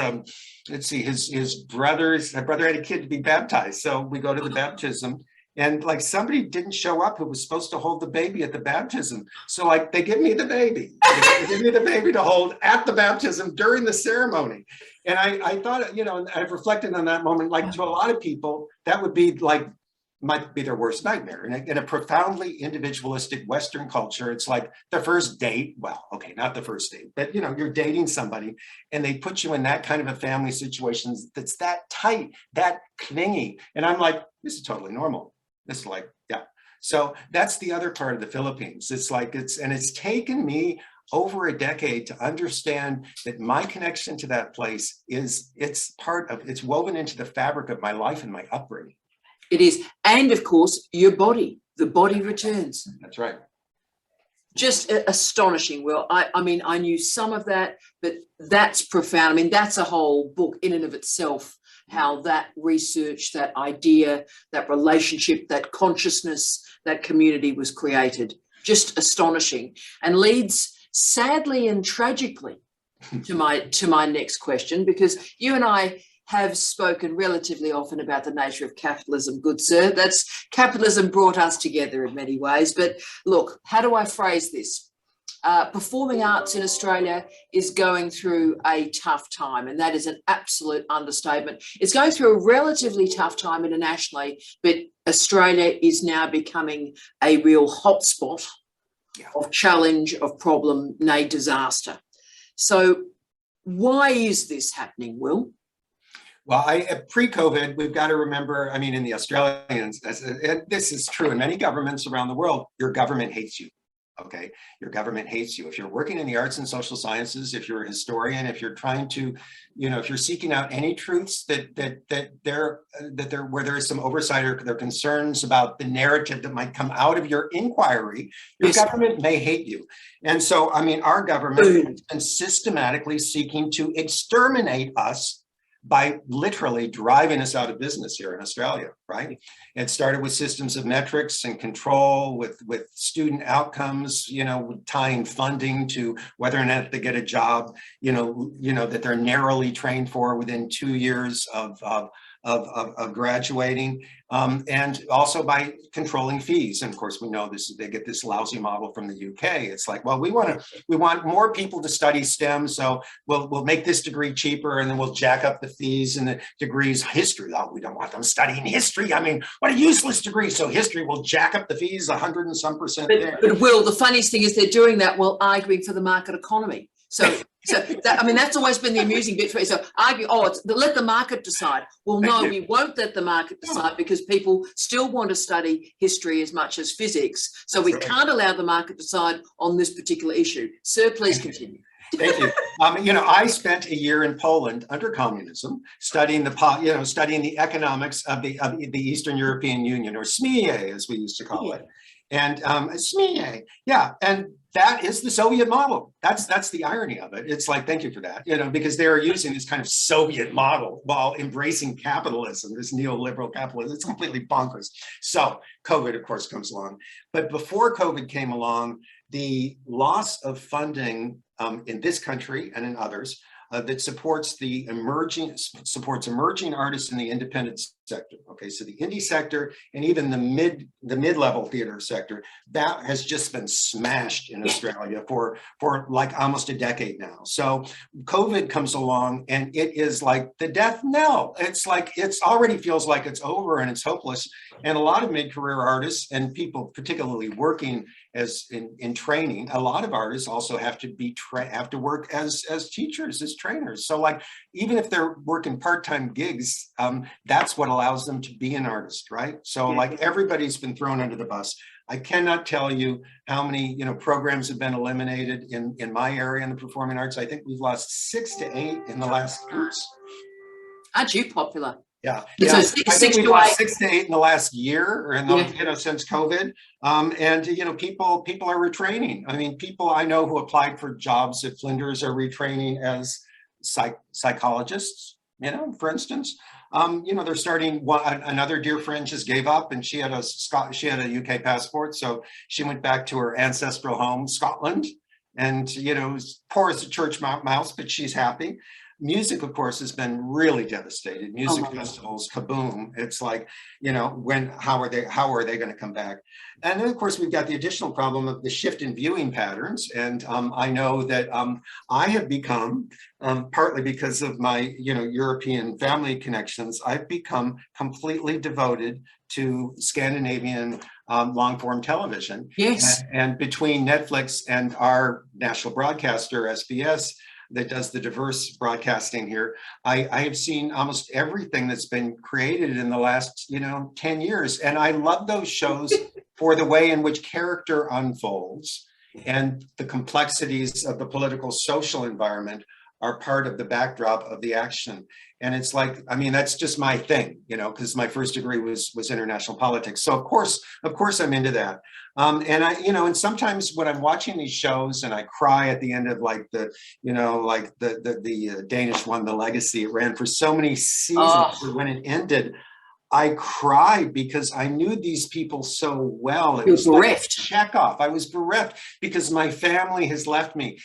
let's see, my brother had a kid to be baptized, so we go to the baptism. And like somebody didn't show up who was supposed to hold the baby at the baptism. So like they give me the baby. They give me the baby to hold at the baptism during the ceremony. And I thought, you know, and I've reflected on that moment, like to a lot of people, that would be like, might be their worst nightmare. In a profoundly individualistic Western culture, it's like the first date, well, okay, not the first date, but you know, you're dating somebody and they put you in that kind of a family situation that's that tight, that clingy. And I'm like, this is totally normal. This is like, yeah. So that's the other part of the Philippines. It's like, it's taken me over a decade to understand that my connection to that place it's woven into the fabric of my life and my upbringing. It is. And of course, the body returns. That's right. Just astonishing, Will. I mean, I knew some of that, but that's profound. I mean, that's a whole book in and of itself, how that research, that idea, that relationship, that consciousness, that community was created. Just astonishing, and leads sadly and tragically to my next question, because you and I have spoken relatively often about the nature of capitalism, good sir. Capitalism brought us together in many ways. But look, how do I phrase this? Performing arts in Australia is going through a tough time, and that is an absolute understatement. It's going through a relatively tough time internationally, but Australia is now becoming a real hotspot of challenge, of problem, nay, disaster. So why is this happening, Will? Well, pre-COVID, we've got to remember, I mean, in the Australians, this is true in many governments around the world, your government hates you. Okay, your government hates you. If you're working in the arts and social sciences, if you're a historian, if you're trying to, if you're seeking out any truths that where there is some oversight or there are concerns about the narrative that might come out of your inquiry, your government may hate you. And so, I mean, our government has been systematically seeking to exterminate us by literally driving us out of business here in Australia, right? It started with systems of metrics and control, with student outcomes, tying funding to whether or not they get a job, that they're narrowly trained for within 2 years of graduating, and also by controlling fees. And of course, we know this, they get this lousy model from the UK. It's like, well, we want more people to study STEM, so we'll make this degree cheaper, and then we'll jack up the fees and the degrees. History, oh, we don't want them studying history. I mean, what a useless degree. So history will jack up the fees 100 and some percent there. But Will, the funniest thing is they're doing that while arguing for the market economy. So that, I mean, that's always been the amusing bit for me. So argue, let the market decide. Well, no, we won't let the market decide, because people still want to study history as much as physics. So we can't allow the market to decide on this particular issue. Sir, please continue. Thank you. I spent a year in Poland under communism, studying the economics of the Eastern European Union, or SMEA, as we used to call it. And SMEA, and that is the Soviet model. That's the irony of it. It's like, thank you for that, because they're using this kind of Soviet model while embracing capitalism, this neoliberal capitalism. It's completely bonkers. So COVID, of course, comes along. But before COVID came along, the loss of funding in this country and in others that supports emerging artists in the independent sector. Okay, so the indie sector and even the mid-level theater sector, that has just been smashed in Australia for like almost a decade now. So COVID comes along and it is like the death knell. It's like, it's already feels like it's over and it's hopeless. And a lot of mid-career artists and people particularly working as in training, a lot of artists also have to work as teachers, as trainers. So like, even if they're working part-time gigs, that's what allows them to be an artist, right? So like, everybody's been thrown under the bus. I cannot tell you how many programs have been eliminated in my area in the performing arts. I think we've lost 6 to 8 in the last years. Aren't you popular? Yeah. So I think we've lost 6 to 8 in the last year, or since COVID. And people are retraining. I mean, people I know who applied for jobs at Flinders are retraining as psychologists. For instance, they're starting. Another dear friend just gave up, and she had a UK passport, so she went back to her ancestral home, Scotland, and poor as a church mouse, but she's happy. Music, of course, has been really devastated. Music festivals, kaboom. It's like, how are they going to come back? And then, of course, we've got the additional problem of the shift in viewing patterns. And I know that I have become, partly because of my, European family connections, I've become completely devoted to Scandinavian long form television. Yes. And between Netflix and our national broadcaster, SBS, that does the diverse broadcasting here, I have seen almost everything that's been created in the last 10 years, and I love those shows for the way in which character unfolds and the complexities of the political social environment are part of the backdrop of the action. And it's like, I mean, that's just my thing, because my first degree was international politics. So of course I'm into that. And and sometimes when I'm watching these shows and I cry at the end of like the Danish one, The Legacy, it ran for so many seasons. But when it ended, I cried because I knew these people so well. It was bereft. Chekhov. I was bereft because my family has left me.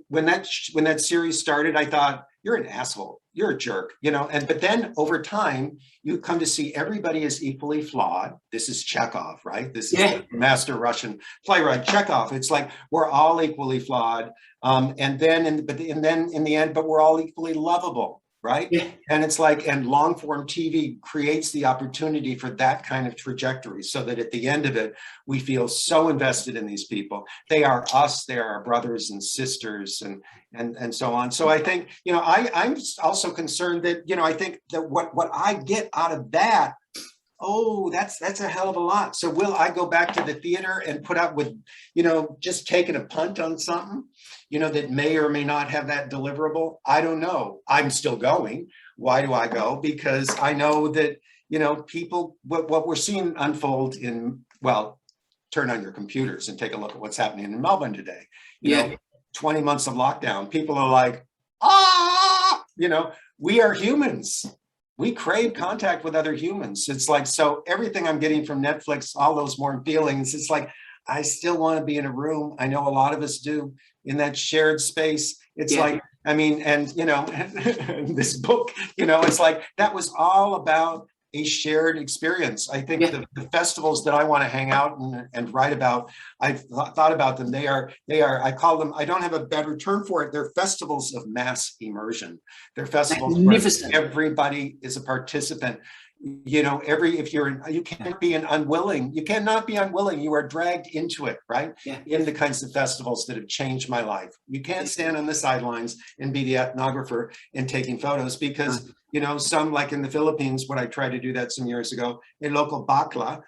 When that series started, I thought, you're an asshole, you're a jerk, but then over time, you come to see everybody is equally flawed. This is Chekhov, right? This is the master Russian playwright Chekhov. It's like, we're all equally flawed. And then in the end, but we're all equally lovable. Right. Yeah. And it's like, and long form TV creates the opportunity for that kind of trajectory, so that at the end of it, we feel so invested in these people. They are us, they are our brothers and sisters and so on. So I think, I'm also concerned that, I think that what I get out of that oh, that's a hell of a lot. So will I go back to the theater and put up with, just taking a punt on something, that may or may not have that deliverable? I don't know. I'm still going. Why do I go? Because I know that, people, what we're seeing unfold turn on your computers and take a look at what's happening in Melbourne today. 20 months of lockdown, people are like, we are humans. We crave contact with other humans. It's like, so everything I'm getting from Netflix, all those warm feelings, it's like, I still want to be in a room. I know a lot of us do, in that shared space. It's like, I mean, and, this book, it's like, that was all about a shared experience. I think the festivals that I want to hang out and write about, I've thought about them. They are, I call them, I don't have a better term for it. They're festivals of mass immersion. They're festivals where everybody is a participant. You can't be unwilling. You cannot be unwilling. You are dragged into it, right? In the kinds of festivals that have changed my life. You can't stand on the sidelines and be the ethnographer and taking photos because, some, like in the Philippines, when I tried to do that some years ago, a local bakla,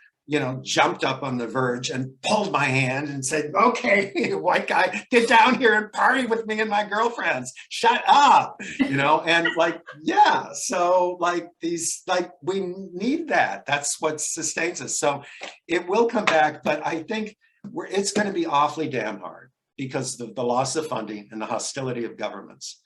jumped up on the verge and pulled my hand and said, okay, white guy, get down here and party with me and my girlfriends. Shut up, and so we need that. That's what sustains us. So it will come back, but I think it's going to be awfully damn hard because of the loss of funding and the hostility of governments.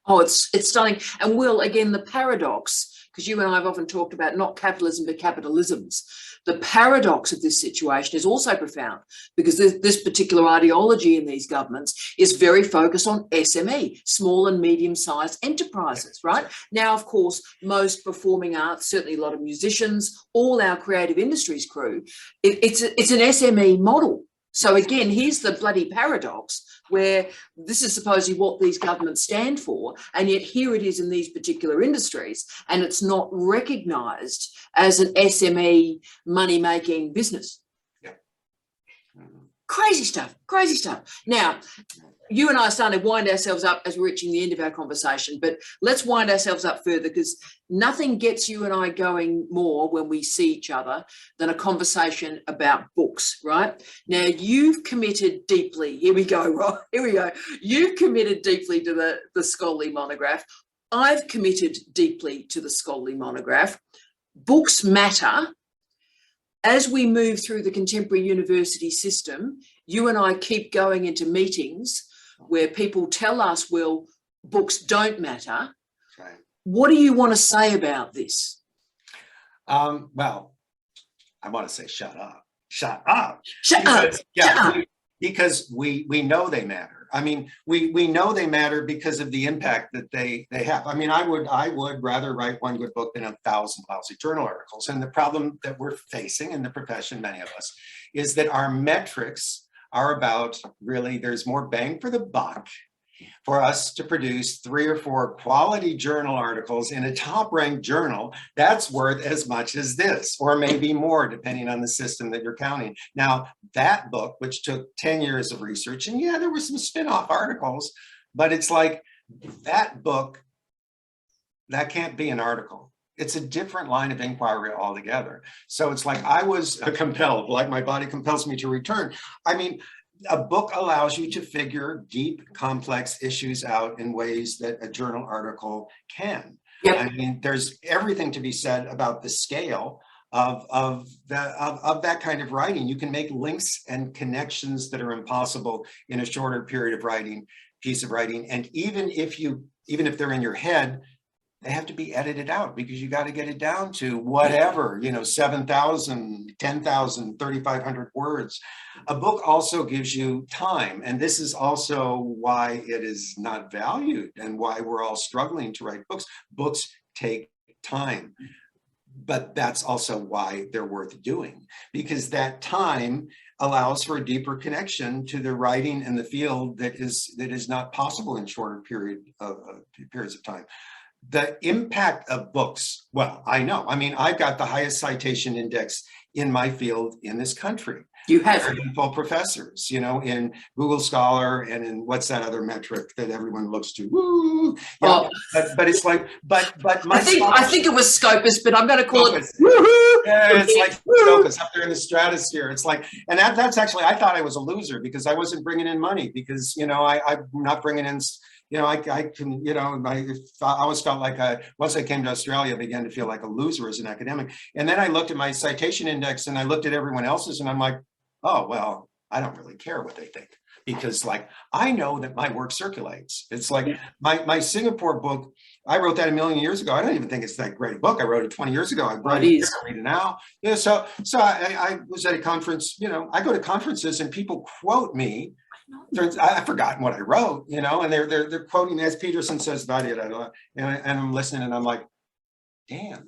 Oh, it's stunning. And Will, again, the paradox, because you and I have often talked about not capitalism, but capitalisms. The paradox of this situation is also profound because this particular ideology in these governments is very focused on SME, small and medium-sized enterprises, right? Now, of course, most performing arts, certainly a lot of musicians, all our creative industries crew, it's an SME model. So again, here's the bloody paradox where this is supposedly what these governments stand for, and yet here it is in these particular industries, and it's not recognised as an SME money-making business. Crazy stuff, crazy stuff. Now, you and I are starting to wind ourselves up as we're reaching the end of our conversation, but let's wind ourselves up further because nothing gets you and I going more when we see each other than a conversation about books, right? Now, you've committed deeply. Here we go, Rob. Here we go. You've committed deeply to the scholarly monograph. I've committed deeply to the scholarly monograph. Books matter. As we move through the contemporary university system, you and I keep going into meetings where people tell us, well, books don't matter. Right. What do you want to say about this? Well, I want to say shut up. Shut up. Shut up. Shut up. Because we know they matter. I mean, we know they matter because of the impact that they have. I mean, I would rather write one good book than 1,000 lousy journal articles. And the problem that we're facing in the profession, many of us, is that our metrics are about really, there's more bang for the buck for us to produce 3 or 4 quality journal articles in a top-ranked journal that's worth as much as this, or maybe more, depending on the system that you're counting. Now, that book, which took 10 years of research, and there were some spin-off articles, but it's like that book, that can't be an article. It's a different line of inquiry altogether. So it's like I was compelled, like my body compels me to return. I mean, a book allows you to figure deep, complex issues out in ways that a journal article can. Yep. I mean, there's everything to be said about the scale of that kind of writing. You can make links and connections that are impossible in a shorter period of piece of writing. And even if they're in your head, they have to be edited out because you got to get it down to whatever, 7,000, 10,000, 3,500 words. A book also gives you time. And this is also why it is not valued and why we're all struggling to write books. Books take time. But that's also why they're worth doing, because that time allows for a deeper connection to the writing and the field that is not possible in shorter periods of time. The impact of books, well, I know. I mean, I've got the highest citation index in my field in this country. You have full professors, you know, in Google Scholar and in what's that other metric that everyone looks to? Woo! Yeah, but it's like, but my I think it was Scopus, but I'm going to call Scopus. it. Woo-hoo! Yeah, it's like Scopus up there in the stratosphere. It's like, and that's actually, I thought I was a loser because I wasn't bringing in money because, you know, I'm not bringing in. You know, I can, you know, I always felt like once I came to Australia, I began to feel like a loser as an academic. And then I looked at my citation index and I looked at everyone else's and I'm like, oh, well, I don't really care what they think because like, I know that my work circulates. It's like my Singapore book, I wrote that a million years ago. I don't even think it's that great a book. I wrote it 20 years ago. I read it now. Yeah, so I was at a conference, you know, I go to conferences and people quote me. I've forgotten what I wrote, you know, and they're quoting as Peterson says, and I'm listening and I'm like, damn,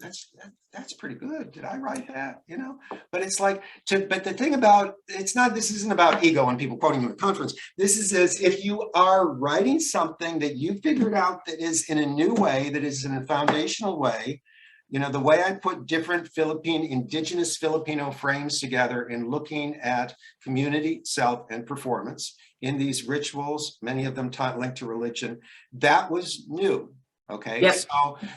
that's pretty good. Did I write that? You know, but it's like, but the thing about, this isn't about ego and people quoting you at a conference. This is as if you are writing something that you figured out that is in a new way, that is in a foundational way. You know, the way I put different indigenous Filipino frames together in looking at community, self, and performance in these rituals, many of them linked to religion, that was new. Okay, yes.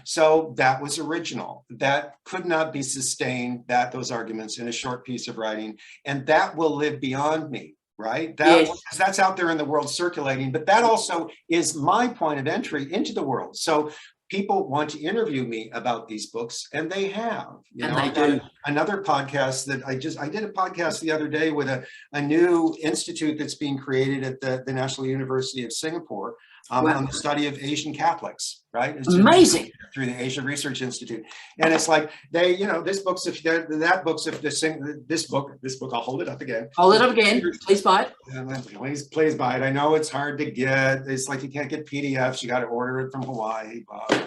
So that was original. That could not be sustained, those arguments in a short piece of writing, and that will live beyond me, right? That's out there in the world circulating, but that also is my point of entry into the world. So people want to interview me about these books, and they have. You know, I do another podcast that I did a podcast the other day with a new institute that's being created at the National University of Singapore on the study of Asian Catholics. Right? It's amazing. Through the Asia Research Institute. And it's like they, you know, this book, I'll hold it up again. Hold it up again. Please buy it. Please buy it. I know it's hard to get. It's like you can't get PDFs. You got to order it from Hawaii.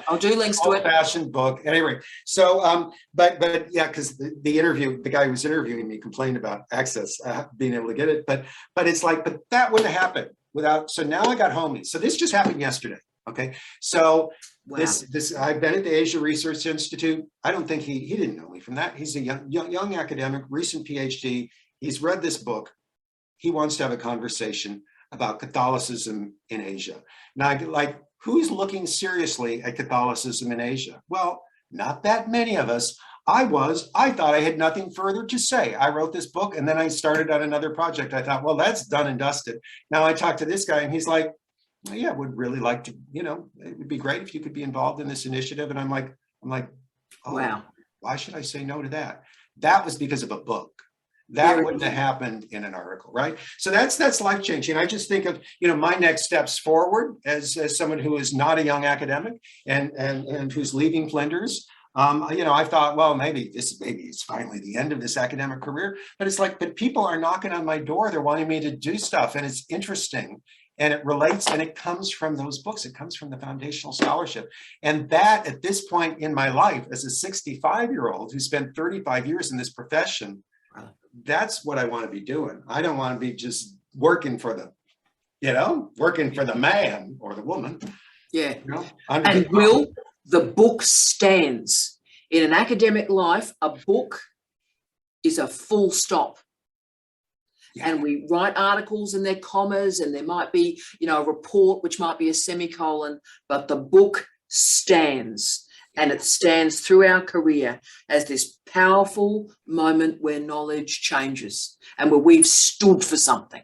I'll do links to it. Old-fashioned book. Anyway, so but yeah, because the guy who was interviewing me complained about access, being able to get it. But it's like, but that wouldn't have happened without. So now I got homies. So this just happened yesterday. Okay, so this I've been at the Asia Research Institute. I don't think he didn't know me from that. He's a young academic, recent PhD. He's read this book. He wants to have a conversation about Catholicism in Asia. Now, like, who's looking seriously at Catholicism in Asia? Well, not that many of us. I thought I had nothing further to say. I wrote this book and then I started on another project. I thought, well, that's done and dusted. Now I talked to this guy and he's like, yeah, would really like to, you know, it would be great if you could be involved in this initiative. And I'm like, oh, wow, why should I say no to that? That was because of a book. That wouldn't have happened in an article, right? So that's life changing. I just think of, you know, my next steps forward as someone who is not a young academic and who's leaving Flinders. You know, I thought, well, maybe it's finally the end of this academic career, but it's like, but people are knocking on my door. They're wanting me to do stuff, and it's interesting. And it relates, and it comes from those books. It comes from the foundational scholarship. And that, at this point in my life, as a 65-year-old who spent 35 years in this profession, that's what I want to be doing. I don't want to be just working for the man or the woman. Yeah. You know, and Will, the book stands. In an academic life, a book is a full stop. And we write articles and they're commas, and there might be, you know, a report which might be a semicolon, but the book stands, and it stands through our career as this powerful moment where knowledge changes and where we've stood for something.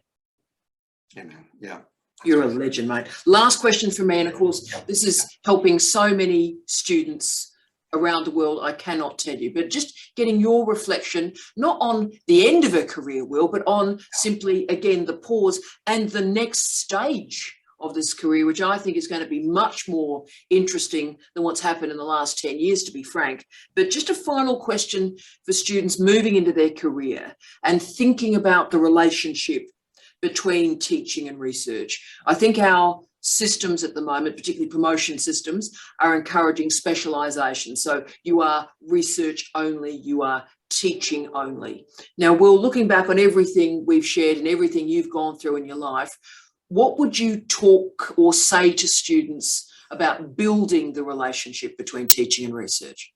Amen. Yeah. You're a legend, mate. Last question for me, and of course, this is helping so many students around the world, I cannot tell you, but just getting your reflection, not on the end of a career, Will, but on simply, again, the pause and the next stage of this career, which I think is going to be much more interesting than what's happened in the last 10 years, to be frank. But just a final question for students moving into their career and thinking about the relationship between teaching and research. I think our systems at the moment, particularly promotion systems, are encouraging specialisation. So you are research only, you are teaching only. Now, Will, looking back on everything we've shared and everything you've gone through in your life, what would you talk or say to students about building the relationship between teaching and research?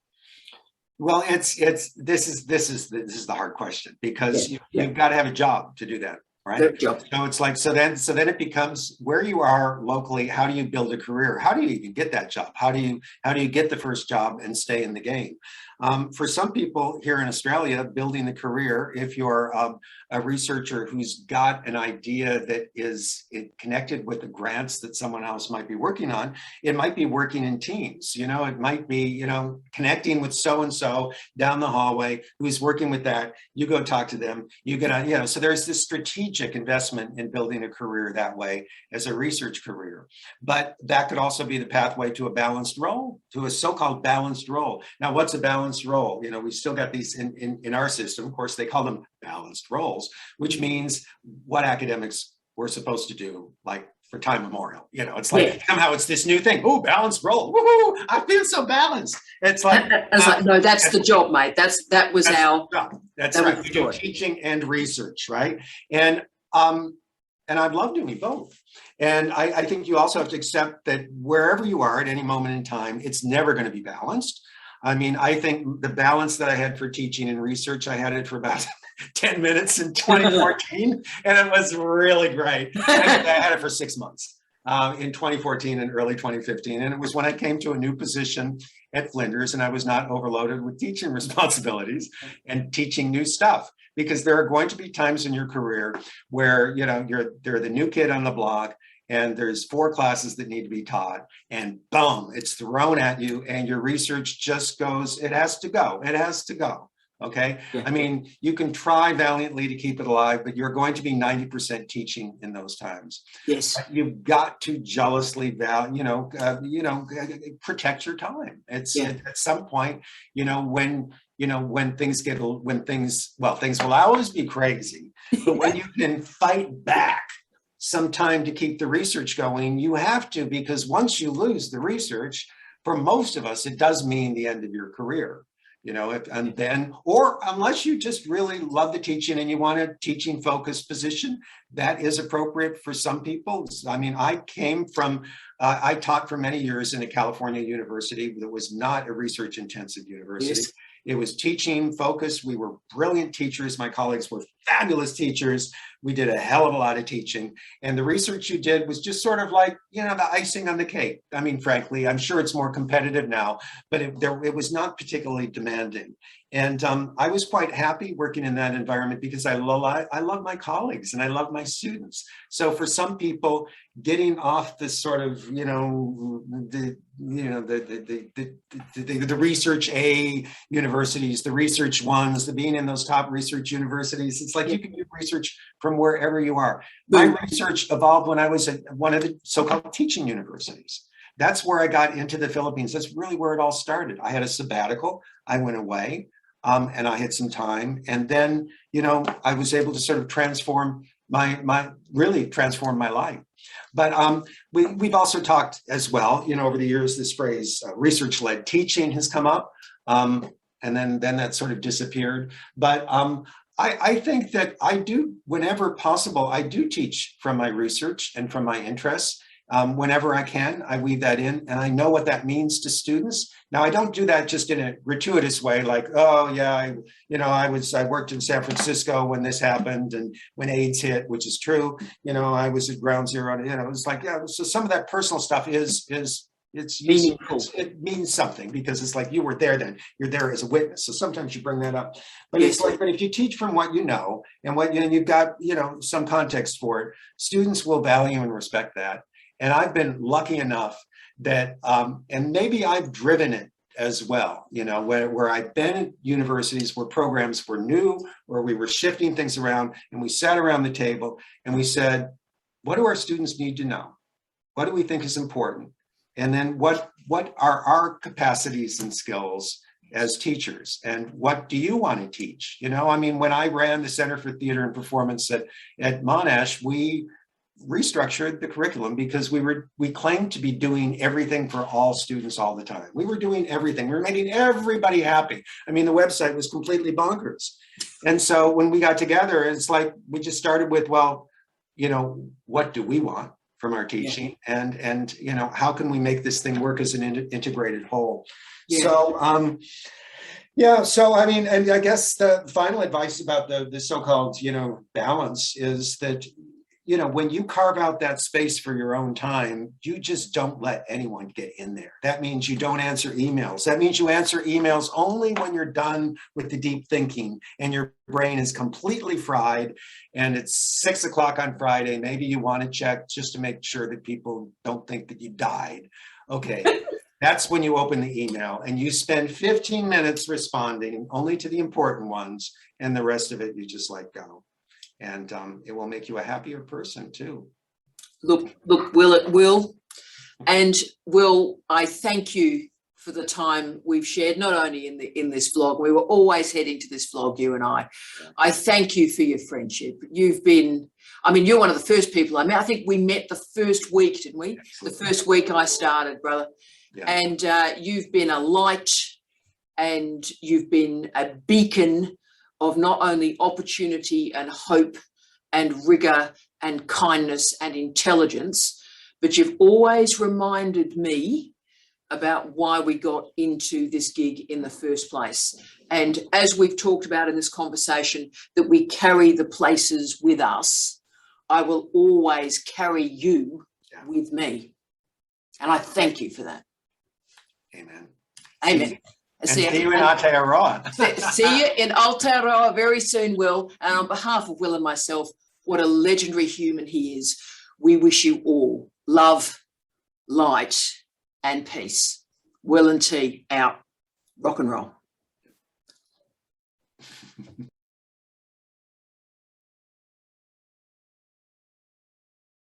Well, this is the hard question, because Yeah. you've got to have a job to do that, right? The job. So it's like, so then it becomes where you are locally. How do you build a career? How do you even get that job? How do you get the first job and stay in the game? For some people here in Australia, building a career, if you're a researcher who's got an idea that is connected with the grants that someone else might be working on, it might be working in teams. It might be, connecting with so-and-so down the hallway who's working with that. You go talk to them, you get on, so there's this strategic investment in building a career that way as a research career. But that could also be the pathway to a balanced role, to a so-called balanced role. Now, what's a balanced role? We still got these in our system. Of course, they call them balanced roles, which means what academics were supposed to do, like for time memorial. It's like somehow it's this new thing. Oh, balanced role. Woohoo! I feel so balanced. It's like, no, that's the job, mate. That's right. We do teaching and research, right? And I'd love doing both. And I think you also have to accept that wherever you are at any moment in time, it's never going to be balanced. I mean, I think the balance that I had for teaching and research, I had it for about 10 minutes in 2014, and it was really great. I had it for 6 months in 2014 and early 2015. And it was when I came to a new position at Flinders and I was not overloaded with teaching responsibilities and teaching new stuff. Because there are going to be times in your career where, you're the new kid on the block, and there's 4 classes that need to be taught, and boom, it's thrown at you, and your research just goes, it has to go. Okay. Yeah. I mean, you can try valiantly to keep it alive, but you're going to be 90% teaching in those times. Yes. But you've got to jealously protect your time. It's at some point, when things will always be crazy, but when you can fight back some time to keep the research going, you have to, because once you lose the research, for most of us, it does mean the end of your career. Or unless you just really love the teaching and you want a teaching focused position, that is appropriate for some people. I mean, I taught for many years in a California university that was not a research intensive university. Yes. It was teaching focused. We were brilliant teachers. My colleagues were fabulous teachers. We did a hell of a lot of teaching. And the research you did was just sort of like, the icing on the cake. I mean, frankly, I'm sure it's more competitive now, but it was not particularly demanding. And I was quite happy working in that environment because I love my colleagues and I love my students. So for some people, getting off this sort of, the research A universities, the research ones, the being in those top research universities, it's like you can do research from wherever you are. My research evolved when I was at one of the so-called teaching universities. That's where I got into the Philippines. That's really where it all started. I had a sabbatical. I went away and I had some time. And then, I was able to sort of transform transform my life. But we've also talked as well, over the years, this phrase research-led teaching has come up. And then that sort of disappeared. But I think that I do, whenever possible, I do teach from my research and from my interests. Whenever I can, I weave that in, and I know what that means to students. Now, I don't do that just in a gratuitous way, like, oh yeah, I worked in San Francisco when this happened, and when AIDS hit, which is true. I was at ground zero. It's like, so some of that personal stuff it's meaningful. It means something because it's like you were there then. You're there as a witness. So sometimes you bring that up. But it's like, but if you teach from what you know and what you've got, some context for it, students will value and respect that. And I've been lucky enough that, and maybe I've driven it as well, where I've been at universities where programs were new, where we were shifting things around, and we sat around the table and we said, what do our students need to know? What do we think is important? And then what are our capacities and skills as teachers? And what do you want to teach? When I ran the Center for Theater and Performance at Monash, we restructured the curriculum because we claimed to be doing everything for all students all the time. We were doing everything. We were making everybody happy. The website was completely bonkers. And so when we got together, it's like we just started with, well, what do we want from our teaching? Yeah. And how can we make this thing work as an integrated whole? Yeah. So Yeah, so I mean, and I guess the final advice about the so-called, balance is that, when you carve out that space for your own time, you just don't let anyone get in there. That means you don't answer emails. That means you answer emails only when you're done with the deep thinking and your brain is completely fried and it's 6 o'clock on Friday. Maybe you want to check just to make sure that people don't think that you died. Okay. That's when you open the email and you spend 15 minutes responding only to the important ones, and the rest of it you just let go. And it will make you a happier person too. Look, Will, and Will, I thank you for the time we've shared, not only in this vlog. We were always heading to this vlog, you and I. I thank you for your friendship. You've been, you're one of the first people I met. I think we met the first week, didn't we? Absolutely. The first week I started, brother. Yeah. And you've been a light, and you've been a beacon of not only opportunity and hope and rigor and kindness and intelligence, but you've always reminded me about why we got into this gig in the first place. And as we've talked about in this conversation, that we carry the places with us, I will always carry you with me. And I thank you for that. Amen. Amen. And see you in Aotearoa. See you in Aotearoa very soon, Will. And on behalf of Will and myself, what a legendary human he is, we wish you all love, light, and peace. Will and T out. Rock and roll.